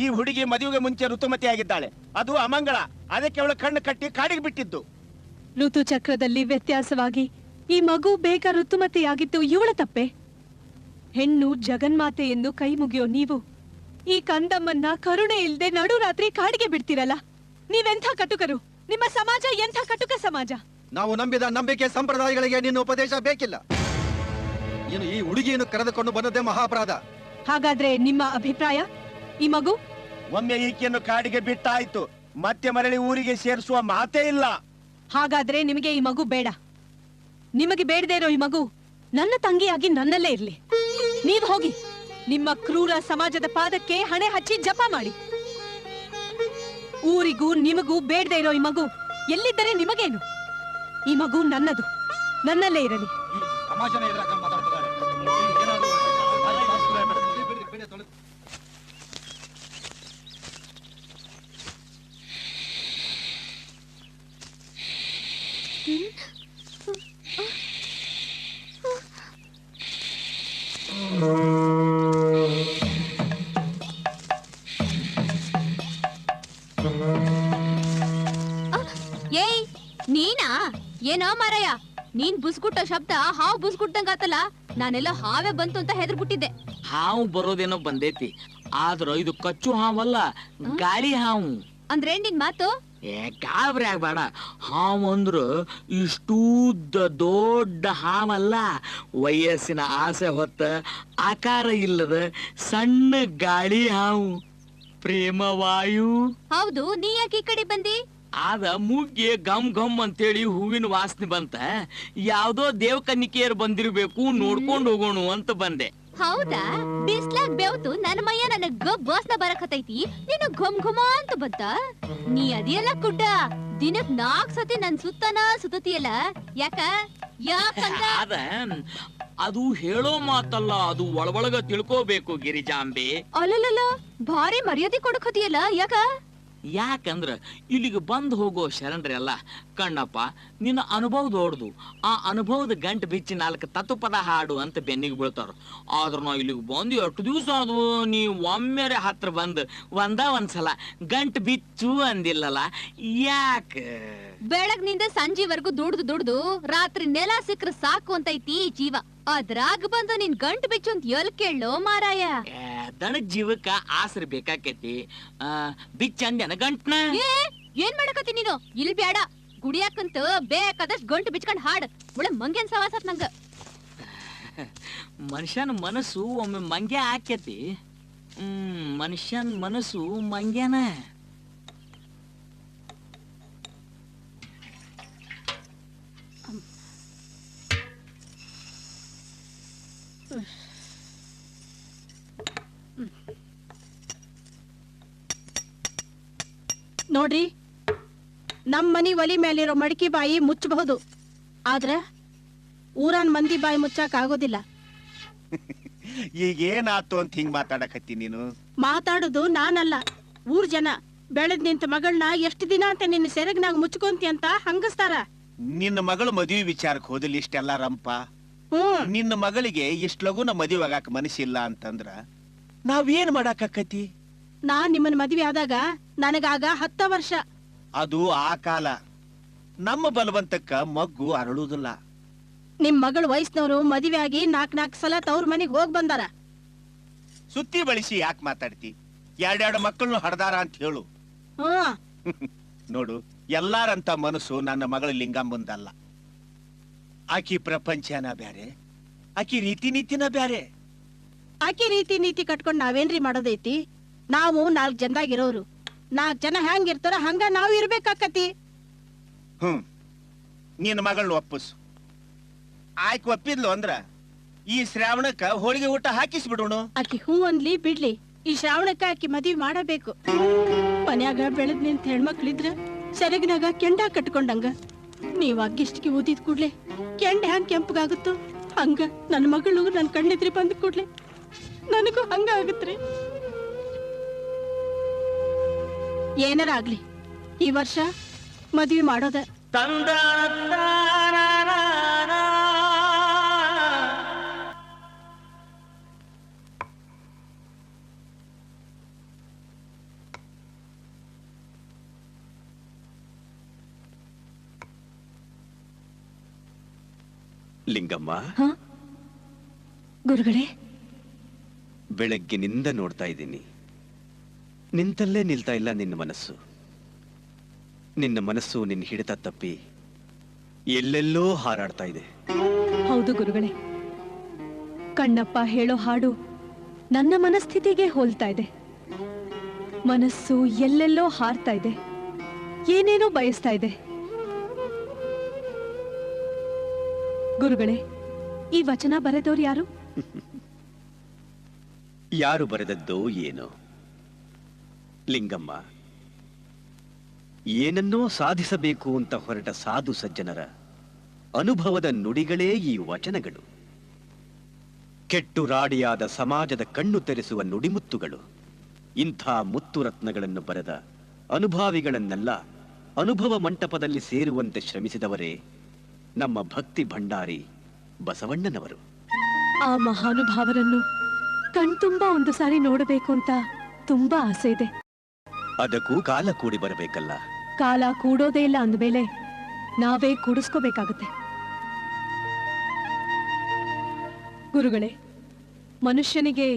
ಈ ಹುಡುಗಿ ಮದುವೆಗೆ ಮುಂಚೆ ಋತುಮತಿ ಆಗಿದ್ದಾಳೆ. ಅದು ಅಮಂಗಳ. ಅದಕ್ಕೆ ಅವಳು ಕಣ್ಣು ಕಟ್ಟಿ ಕಾಡಿಗೆ ಬಿಟ್ಟಿದ್ದು. ಋತುಚಕ್ರದಲ್ಲಿ ವ್ಯತ್ಯಾಸವಾಗಿ ಈ ಮಗು ಬೇಗ ಋತುಮತಿಯಾಗಿದ್ದು ಇವಳ ತಪ್ಪೆ. ಹೆಣ್ಣು ಜಗನ್ಮಾತೆ ಎಂದು ಕೈ ಮುಗಿಯೋ ನೀವು ಈ ಕಂದಮ್ಮನ್ನ ಕರುಣೆ ಇಲ್ದೆ ನಡು ರಾತ್ರಿ ಕಾಡಿಗೆ ಬಿಡ್ತಿರಲ್ಲ. ನೀವೆಂಥ ಕಟುಕರು! ನಿಮ್ಮ ಸಮಾಜ ಎಂಥ ಕಟುಕ ಸಮಾಜ! ನಾವು ನಂಬಿದ ನಂಬಿಕೆ ಸಂಪ್ರದಾಯಗಳಿಗೆ ನಿನ್ನ ಉಪದೇಶ ಬೇಕಿಲ್ಲ. ಇನ್ನು ಈ ಹುಡುಗಿಯನ್ನು ಕರೆದುಕೊಂಡು ಬಂದದ್ದೇ ಮಹಾಪರಾಧ. ಹಾಗಾದ್ರೆ ನಿಮ್ಮ ಅಭಿಪ್ರಾಯ? ಈ ಮಗು ಒಮ್ಮೆ ಈಕೆಯನ್ನು ಕಾಡಿಗೆ ಬಿಟ್ಟಾಯ್ತು, ಮತ್ತೆ ಮರಳಿ ಊರಿಗೆ ಸೇರಿಸುವ ಮಾತೇ ಇಲ್ಲ. ಹಾಗಾದ್ರೆ ನಿಮಗೆ ಈ ಮಗು ಬೇಡ. ನಿಮಗೆ ಬೇಡದೇ ಇರೋ ಈ ಮಗು ನನ್ನ ತಂಗಿಯಾಗಿ ನನ್ನಲ್ಲೇ ಇರ್ಲಿ. ನೀವ್ ಹೋಗಿ ನಿಮ್ಮ ಕ್ರೂರ ಸಮಾಜದ ಪಾದಕ್ಕೆ ಹಣೆ ಹಚ್ಚಿ ಜಪ ಮಾಡಿ. ಊರಿಗೂ ನಿಮಗೂ ಬೇಡದೇ ಇರೋ ಈ ಮಗು ಎಲ್ಲಿದ್ದರೆ ನಿಮಗೇನು? ಈ ಮಗು ನನ್ನದು, ನನ್ನಲ್ಲೇ ಇರಲಿ. ಏಯ್ ನೀನಾ? ಏನೋ ಮಾರಯ್ಯ, ನೀನ್ ಬುಸ್ಗುಟ್ಟ ಶಬ್ದ ಹಾವು ಬುಸ್ಗುಟ್ಟಂಗಾತಲ್ಲ. ನಾನೆಲ್ಲ ಹಾವೇ ಬಂತು ಅಂತ ಹೆದರ್ಬಿಟ್ಟಿದ್ದೆ. ಹಾವು ಬರೋದೇನೋ ಬಂದೈತಿ, ಆದ್ರ ಇದು ಕಚ್ಚು ಹಾವಲ್ಲ, ಗಾಳಿ ಹಾವು. ಅಂದ್ರೆ ನಿನ್ ಮಾತು? ಗಾಬರಿ ಆಗ್ಬೇಡ. ಹಾವು ಅಂದ್ರ ಇಷ್ಟೂದ್ದ ದೊಡ್ಡ ಹಾವಲ್ಲ, ವಯಸ್ಸಿನ ಆಸೆ ಹೊತ್ತ ಆಕಾರ ಇಲ್ಲದ ಸಣ್ಣ ಗಾಳಿ ಹಾವು, ಪ್ರೇಮವಾಯು. ಹೌದು, ನೀ ಯಾಕೆ ಈ ಕಡೆ ಬಂದಿ? ಆದ ಮೂಗ್ಗೆ ಗಮ್ ಗಮ್ ಅಂತೇಳಿ ಹೂವಿನ ವಾಸನೆ ಬಂತ. ಯಾವ್ದೋ ದೇವಕನ್ನಿಕೆಯರು ಬಂದಿರ್ಬೇಕು, ನೋಡ್ಕೊಂಡು ಹೋಗೋಣ ಅಂತ ಬಂದೆ. ಹೌದಾ? ಬಿಸ್ಲಾಗ್ ಬೆವತು ನನ್ನ ಮೈಯ ನನಗ್ ಗೋಸ್ನ ಬರಕತೈತಿ, ನೀನು ಘಮ್ ಘಮ ಅಂತ ಬಂತ. ನೀ ಅದಿಯಲ್ಲ ಕುಡ್ಡ, ದಿನಕ್ 4 ಸತಿ ನನ್ ಸುತ್ತನ ಸುತ್ತತಿಯಲ್ಲ, ಯಾಕ? ಯಾಕಂದ ಅದ ಅದು ಹೇಳೋ ಮಾತಲ್ಲ, ಅದು ಒಳಗೊಳಗ ತಿಳ್ಕೋಬೇಕು ಗಿರಿಜಾಂಬೆ. ಅಲ್ಲಲ್ಲ, ಭಾರಿ ಮರ್ಯಾದೆ ಕೊಡಕತಿಯಲ್ಲ, ಯಾಕ? ಯಾಕಂದ್ರ ಇಲ್ಲಿಗೆ ಬಂದ್ ಹೋಗೋ ಶರಣರೆಲ್ಲ ಕಣ್ಣಪ್ಪ ನಿನ್ನ ಅನುಭವ ದೊಡ್ದು, ಆ ಅನುಭವದ ಗಂಟು ಬಿಚ್ಚಿ 4 ತತ್ವಪದ ಹಾಡು ಅಂತ ಬೆನ್ನಿಗೆ ಬೀಳ್ತಾರ. ಆದ್ರ ನಾ ಇಲ್ಲಿಗೆ ಬಂದು 8 ದಿವಸ ಆದ್ವು, ನೀ ಒಮ್ಮೆರೆ ಹತ್ರ ಬಂದ್ ಒಂದ್ಸಲ ಗಂಟು ಬಿಚ್ಚು ಅಂದಿಲ್ಲಲ್ಲ, ಯಾಕ? ಬೆಳಗ್ನಿಂದ ಸಂಜೆವರೆಗೂ ದುಡ್ದು ರಾತ್ರಿ ನೆಲ ಸಿಕ್ಕ್ರ ಸಾಕು ಅಂತೈತಿ ಜೀವ. ಅದ್ರಾಗ ಬಂದು ನಿನ್ ಗಂಟು ಬಿಚ್ಚು ಅಂತ ಎಲ್ ಕೇಳೋ ಮಾರಾಯ? ದನದ ಜೀವಕ್ಕ ಆಸರೆ ಬೇಕಾಕೈತಿ. ಬಿಚ್ಚಂದ್ಯಾನ ಗಂಟ್ನ? ಏನ್ ಮಾಡಕತ್ತಿ ನೀನು? ಇಲ್ಲಿ ಬೇಡ, ಗುಡಿಯಾಕಂತ ಬೇಕಾದಷ್ಟು ಗಂಟು ಬಿಚ್ಕೊಂಡ್ ಹಾಡ್ ಒಳ್ಳೆ ಮಂಗ್ಯನ್ ಸವಾಸತ್ ನಂಗ. ಮನುಷ್ಯನ ಮನಸ್ಸು ಒಮ್ಮೆ ಮಂಗ್ಯ ಆಕೇತಿ. ಮನುಷ್ಯನ ಮನಸ್ಸು ಮಂಗ್ಯನ. ನೋಡ್ರಿ, ನಮ್ ಮನಿ ಒಲಿ ಮೇಲಿರೋ ಮಡಕಿ ಬಾಯಿ ಮುಚ್ಚಬಹುದು, ಆದ್ರ ಊರನ್ ಮಂದಿ ಬಾಯಿ ಮುಚ್ಚಾಕ್ ಆಗೋದಿಲ್ಲ. ಈಗ ಏನಾತು ಅಂತ ಹಿಂಗ್ ಮಾತಾಡಕತ್ತಿ ನೀನು? ಮಾತಾಡೋದು ನಾನಲ್ಲ, ಊರ್ ಜನ. ಬೆಳೆದ್ ನಿಂತ ಮಗಳನ್ನ ಎಷ್ಟು ದಿನ ಅಂತ ನಿನ್ನ ಸೆರಗ್ನಾಗ ಮುಚ್ಕೊಂತಿ ಅಂತ ಹಂಗಸ್ತಾರ. ನಿನ್ನ ಮಗಳು ಮದುವೆ ವಿಚಾರಕ್ಕೆ ಹೋದಿಲ್ಲ ಇಷ್ಟೆಲ್ಲ ರಂಪ. ನಿನ್ನ ಮಗಳಿಗೆ ಇಷ್ಟ ಲಗುನ ಮದುವೆ ಆಗಾಕ ಮನಸ್ಸಿಲ್ಲ ಅಂತಂದ್ರ ನಾವೇನ್ ಮಾಡಾಕತ್ತಿ? ನಾನ್ ನಿಮ್ಮನ್ ಮದ್ವೆ ಆದಾಗ ನನಗಾಗ 10 ವರ್ಷ. ಅದು ಆ ಕಾಲ. ನಮ್ಮ ಬಲವಂತಕ್ಕ ಮಗ್ಗು ಅರಳುದಿಲ್ಲ. ನಿಮ್ ಮಗಳು ವಯಸ್ಸಿನವರು ಮದುವೆ ಆಗಿ 4 ಸಲ ತವ್ರ ಮನೆಗ್ ಹೋಗ್ ಬಂದಾರ. ಸುತ್ತಿ ಬಳಸಿ ಯಾಕೆ ಮಾತಾಡ್ತಿ? 2 ಮಕ್ಕಳನ್ನು ಹಡ್ದಾರ ಅಂತ ಹೇಳು. ನೋಡು, ಎಲ್ಲಾರಂತ ಮನಸ್ಸು ನನ್ನ ಮಗಳ ಲಿಂಗಮ್ಮಂದಲ್ಲ. ಆಕಿ ಪ್ರಪಂಚನ ಬ್ಯಾರೆ, ಆಕಿ ರೀತಿ ನೀತಿನ ಬ್ಯಾರೆ. ಆಕಿ ರೀತಿ ನೀತಿ ಕಟ್ಕೊಂಡ್ ನಾವೇನ್ರಿ ಮಾಡೋದೈತಿ? ನಾವು 4 ಜನದಾಗಿರೋರು. 4 ಜನ ಹೆಂಗಿರ್ತಾರ ಹಂಗ ನಾವ್ ಇರ್ಬೇಕಾಕತಿ. ನಿನ್ನ ಮಗಳನ್ನ ಒಪ್ಪಸು. ಆಯ್ಕೆ ಒಪ್ಪಿದ್ಲು ಅಂದ್ರ ಈ ಶ್ರಾವಣಕ್ಕ ಹೋಳಿಗೆ ಊಟ ಹಾಕಿಸ್ಬಿಡೋಣ. ಆಕಿ ಹೂ ಅನ್ಲಿ ಬಿಡ್ಲಿ, ಈ ಶ್ರಾವಣಕ್ಕ ಆಕಿ ಮದ್ವಿ ಮಾಡಬೇಕು. ಮನ್ಯಾಗ ಬೆಳೆದ್ ನಿಂತ ಹೆಣ್ಮಕ್ಳಿದ್ರ ಸೆರಗಿನಾಗ ಕೆಂಡ ಕಟ್ಕೊಂಡಂಗ, ನೀವ್ ಅಗ್ಗಿಷ್ಟಿಗೆ ಊದಿದ್ ಕೂಡ್ಲೆ ಕೆಂಡ ಹ್ಯಾಂಗ್ ಕೆಂಪಗಾಗುತ್ತೋ ಹಂಗ ನನ್ನ ಮಗಳು ನನ್ ಕಣ್ಣೆದ್ರಿ ಬಂದ ಕೂಡ್ಲೆ ನನಗೂ ಹಂಗ ಆಗತ್ರಿ. ಏನಾರ ಆಗ್ಲಿ, ಈ ವರ್ಷ ಮದ್ವಿ ಮಾಡೋದ. ಲಿಂಗಮ್ಮ, ಗುರುಗಳೇ, ಬೆಳಗ್ಗಿನಿಂದ ನೋಡ್ತಾ ಇದ್ದೀನಿ, ನಿಂತಲ್ಲೇ ನಿಲ್ತಾ ಇಲ್ಲ ನಿನ್ನ ಮನಸ್ಸು. ನಿನ್ನ ಮನಸ್ಸು ನಿನ್ನ ಹಿಡಿತ ತಪ್ಪಿ ಎಲ್ಲೆಲ್ಲೋ ಹಾರಾಡ್ತಾ ಇದೆ. ಹೌದು ಗುರುಗಳೇ, ಕಣ್ಣಪ್ಪ ಹೇಳೋ ಹಾಡು ನನ್ನ ಮನಸ್ಥಿತಿಗೆ ಹೋಲ್ತಾ ಇದೆ. ಮನಸ್ಸು ಎಲ್ಲೆಲ್ಲೋ ಹಾರ್ತಾ ಇದೆ, ಏನೇನೋ ಬಯಸ್ತಾ ಇದೆ. ಗುರುಗಳೇ, ಈ ವಚನ ಬರೆದವ್ರು ಯಾರು? ಯಾರು ಬರೆದದ್ದೋ ಏನೋ. ಲಿಂಗಮ್ಮ, ಏನನ್ನೋ ಸಾಧಿಸಬೇಕು ಅಂತ ಹೊರಟ ಸಾಧು ಸಜ್ಜನರ ಅನುಭವದ ನುಡಿಗಳೇ ಈ ವಚನಗಳು. ಕೆಟ್ಟು ರಾಡಿಯಾದ ಸಮಾಜದ ಕಣ್ಣು ತೆರೆಸುವ ನುಡಿಮುತ್ತುಗಳು. ಇಂಥ ಮುತ್ತು ರತ್ನಗಳನ್ನು ಬರೆದ ಅನುಭಾವಿಗಳನ್ನೆಲ್ಲ ಅನುಭವ ಮಂಟಪದಲ್ಲಿ ಸೇರುವಂತೆ ಶ್ರಮಿಸಿದವರೇ ನಮ್ಮ ಭಕ್ತಿ ಭಂಡಾರಿ ಬಸವಣ್ಣನವರು. ಆ ಮಹಾನುಭಾವರನ್ನು ಕಣ್ತುಂಬಾ ಒಂದು ಸಾರಿ ನೋಡಬೇಕು ಅಂತ ತುಂಬಾ ಆಸೆ ಇದೆ. ಅದಕ್ಕೂ ಕಾಲ ಕೂಡಿ ಬರಬೇಕಲ್ಲ. ಕಾಲ ಕೂಡೋದೇ ಇಲ್ಲ ಅಂದಮೇಲೆ ನಾವೇ ಕೂಡಿಸ್ಕೋಬೇಕಾಗುತ್ತೆ. ಗುರುಗಳೇ, ಮನುಷ್ಯನಿಗೆ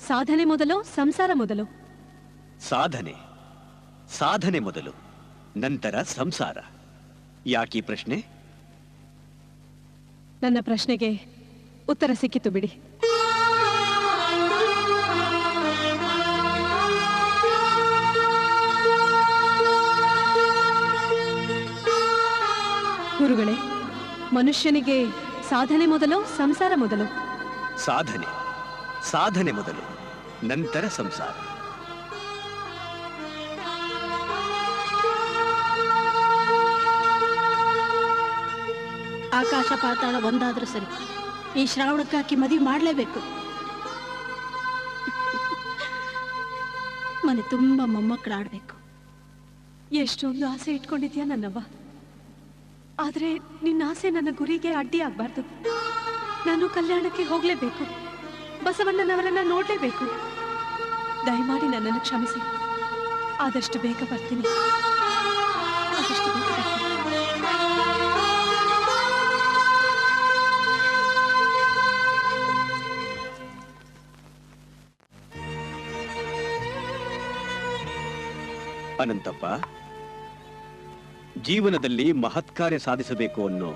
ಸಾಧನೆ ಮೊದಲೋ ಸಂಸಾರ ಮೊದಲೋ? ಸಾಧನೆ ಸಾಧನೆ ಮೊದಲು, ನಂತರ ಸಂಸಾರ. ಯಾಕೀ ಪ್ರಶ್ನೆ? ನನ್ನ ಪ್ರಶ್ನೆಗೆ ಉತ್ತರ ಸಿಕ್ಕಿತು ಬಿಡಿ. ಗುರುಗಳೇ, ಮನುಷ್ಯನಿಗೆ ಸಾಧನೆ ಮೊದಲೋ ಸಂಸಾರ ಮೊದಲೋ? ಸಾಧನೆ ಸಾಧನೆ ಮೊದಲು, ನಂತರ ಸಂಸಾರ. ಆಕಾಶ ಪಾತಾಳ ಒಂದಾದ್ರೂ ಸರಿ, ಈ ಶ್ರಾವಣಕ್ಕೆ ಹಾಕಿ ಮದುವೆ ಮಾಡಲೇಬೇಕು. ಮನೆ ತುಂಬಾ ಮೊಮ್ಮಕ್ಕಳಾಡ್ಬೇಕು. ಎಷ್ಟೊಂದು ಆಸೆ ಇಟ್ಕೊಂಡಿದ್ಯಾ ನನ್ನವ್ವ. ಆದ್ರೆ ನಿನ್ನ ಆಸೆ ನನ್ನ ಗುರಿಗೆ ಅಡ್ಡಿ ಆಗ್ಬಾರ್ದು. ನಾನು ಕಲ್ಯಾಣಕ್ಕೆ ಹೋಗ್ಲೇಬೇಕು, ಬಸವಣ್ಣನವರನ್ನ ನೋಡ್ಲೇಬೇಕು. ದಯಮಾಡಿ ನನ್ನನ್ನು ಕ್ಷಮಿಸಿ. ಆದಷ್ಟು ಬೇಗ ಬರ್ತೀನಿ, ಆದಷ್ಟು ಬೇಗ ಬರ್ತೀನಿ. ಅನಂತಪ್ಪ, ಜೀವನದಲ್ಲಿ ಮಹತ್ಕಾರ್ಯ ಸಾಧಿಸಬೇಕು ಅನ್ನೋ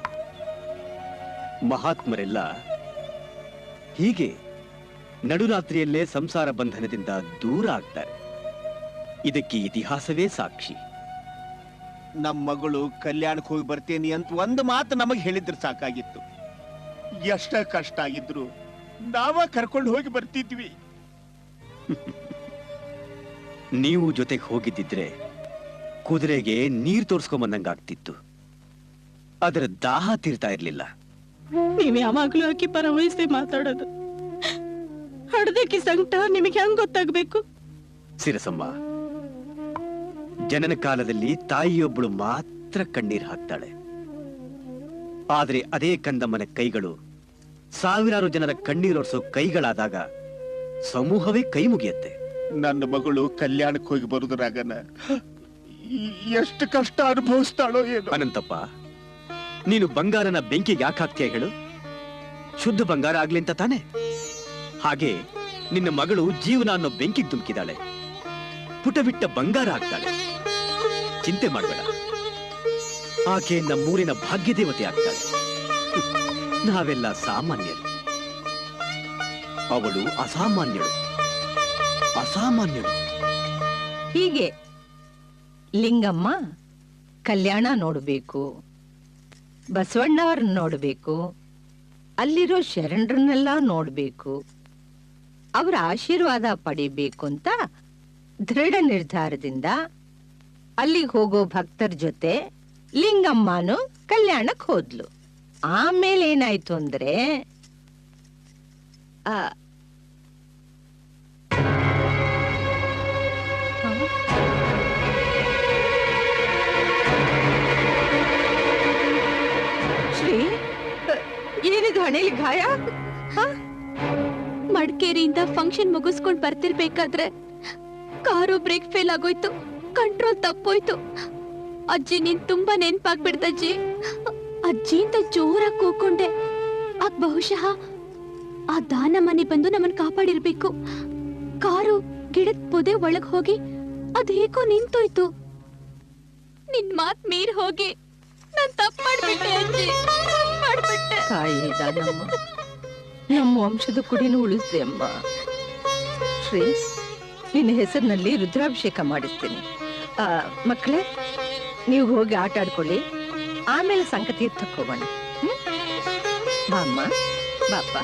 ಮಹಾತ್ಮರೆಲ್ಲ ಹೀಗೆ ನಡುರಾತ್ರಿಯಲ್ಲೇ ಸಂಸಾರ ಬಂಧನದಿಂದ ದೂರ ಆಗ್ತಾರೆ. ಇದಕ್ಕೆ ಇತಿಹಾಸವೇ ಸಾಕ್ಷಿ. ನಮ್ಮ ಮಗಳು ಕಲ್ಯಾಣಕ್ಕೆ ಹೋಗಿ ಬರ್ತೇನೆ ಅಂತ ಒಂದು ಮಾತು ನಮಗೆ ಹೇಳಿದ್ರೆ ಸಾಕಾಗಿತ್ತು. ಎಷ್ಟ ಕಷ್ಟ ಆಗಿದ್ರು ನಾವ ಕರ್ಕೊಂಡು ಹೋಗಿ ಬರ್ತಿದ್ವಿ. ನೀವು ಜೊತೆಗೆ ಹೋಗಿದ್ದಿದ್ರೆ ಕುದುರೆಗೆ ನೀರು ತೋರ್ಸ್ಕೊಂಬಂದಂಗಾಗ್ತಿತ್ತು. ಅದರ ದಾಹ ತೀರ್ತಾ ಇರ್ಲಿಲ್ಲ. ನೀವ್ ಯಾವಾಗ್ಲೂ ಆಕಿ ಪರ ವಹಿಸಿ ಮಾತಾಡೋದು. ಹಡ್ದಕ್ಕಿ ಸಂಕಟ ನಿಮಗೆ ಹೆಂಗ್ ಗೊತ್ತಾಗ್ಬೇಕು? ಸಿರಸಮ್ಮ, ಜನನ ಕಾಲದಲ್ಲಿ ತಾಯಿಯೊಬ್ಬಳು ಮಾತ್ರ ಕಣ್ಣೀರ್ ಹಾಕ್ತಾಳೆ. ಆದ್ರೆ ಅದೇ ಕಂದಮ್ಮನ ಕೈಗಳು ಸಾವಿರಾರು ಜನರ ಕಣ್ಣೀರೊರ್ಸೋ ಕೈಗಳಾದಾಗ ಸಮೂಹವೇ ಕೈ ಮುಗಿಯತ್ತೆ. ನನ್ನ ಮಗಳು ಕಲ್ಯಾಣಕ್ಕೆ ಹೋಗಿ ಬರುದ್ರಾಗನ ಎಷ್ಟು ಕಷ್ಟ ಅನುಭವಿಸ್ತಾಳೋ ಏನೋ. ಅನಂತಪ್ಪ, ನೀನು ಬಂಗಾರನ ಬೆಂಕಿಗೆ ಯಾಕೆ ಹಾಕ್ತೀಯ ಹೇಳು? ಶುದ್ಧ ಬಂಗಾರ ಆಗ್ಲಿ ಅಂತ ತಾನೆ. ಹಾಗೆ ನಿನ್ನ ಮಗಳು ಜೀವನ ಅನ್ನೋ ಬೆಂಕಿಗೆ ಧುಮುಕಿದಾಳೆ. ಪುಟ ಬಿಟ್ಟ ಬಂಗಾರ ಆಗ್ತಾಳೆ. ಚಿಂತೆ ಮಾಡಬೇಡ, ಆಕೆ ನಮ್ಮೂರಿನ ಭಾಗ್ಯದೇವತೆ ಆಗ್ತಾಳೆ. ನಾವೆಲ್ಲ ಸಾಮಾನ್ಯರು, ಅವಳು ಅಸಾಮಾನ್ಯಳು. ಅಸಾಮಾನ್ಯಳು. ಹೀಗೆ ಲಿಂಗಮ್ಮ ಕಲ್ಯಾಣ ನೋಡಬೇಕು, ಬಸವಣ್ಣವ್ರನ್ನ ನೋಡಬೇಕು, ಅಲ್ಲಿರೋ ಶರಣರನ್ನೆಲ್ಲ ನೋಡಬೇಕು, ಅವರ ಆಶೀರ್ವಾದ ಪಡಿಬೇಕು ಅಂತ ದೃಢ ನಿರ್ಧಾರದಿಂದ ಅಲ್ಲಿಗೆ ಹೋಗೋ ಭಕ್ತರ ಜೊತೆ ಲಿಂಗಮ್ಮನು ಕಲ್ಯಾಣಕ್ಕೆ ಹೋದ್ಲು. ಆಮೇಲೆ ಏನಾಯ್ತು ಅಂದ್ರೆ ಶ್ರೀ, ಏನಿದು ಹಣೆಲಿ ಗಾಯ? ಮಡಿಕೇರಿಯಿಂದ ಫಂಕ್ಷನ್ ಮುಗಿಸ್ಕೊಂಡ್ ಬರ್ತಿರ್ಬೇಕಾದ್ರೆ ಕಾರು ಬ್ರೇಕ್ ಫೇಲ್ ಆಗೋಯ್ತು, ಕಂಟ್ರೋಲ್ ತಪ್ಪೋಯ್ತು. ಅಜ್ಜಿ ನೀನ್ ತುಂಬಾ ನೆನ್ಪಾಗ್ಬಿಡ್ತಜ್ಜಿ. ಅಜ್ಜಿ ಅಂತ ಜೋರಾಗಿ ಕೂಕೊಂಡೆ. ಅದ್ ಬಹುಶಃ ಆ ದಾನ ಮನೆ ಬಂದು ನಮ್ಮನ್ ಕಾಪಾಡಿರ್ಬೇಕು. ಕಾರು ಗಿಡದ ಪೊದೆ ಒಳಗ್ ಹೋಗಿ ಅದೇಕೋ ನಿಂತೋಯ್ತು. ನಿನ್ ಮಾತ್ ಮೀರ್ ಹೋಗಿ ನಾನ್ ತಪ್ಪು ಮಾಡ್ಬಿಟ್ಟೆ ಅಜ್ಜಿ, ತಪ್ಪ್ ಮಾಡ್ಬಿಟ್ಟೆ. ತಾಯಿ ದಾನಮ್ಮ, ನಮ್ಮ ವಂಶದ ಕುಡಿನೂ ಉಳಿಸ್ದೆ ಅಮ್ಮ. ಶ್ರೀ, ನಿನ್ನ ಹೆಸರಿನಲ್ಲಿ ರುದ್ರಾಭಿಷೇಕ ಮಾಡಿಸ್ತೀನಿ. ಮಕ್ಕಳೇ, ನೀವು ಹೋಗಿ ಆಟ ಆಡ್ಕೊಳ್ಳಿ, ಆಮೇಲೆ ಸಂಕತೀರ್ಥಕ್ಕೆ ಹೋಗೋಣ. ಬಾಮ್ಮ, ಬಾಪ್ಪ.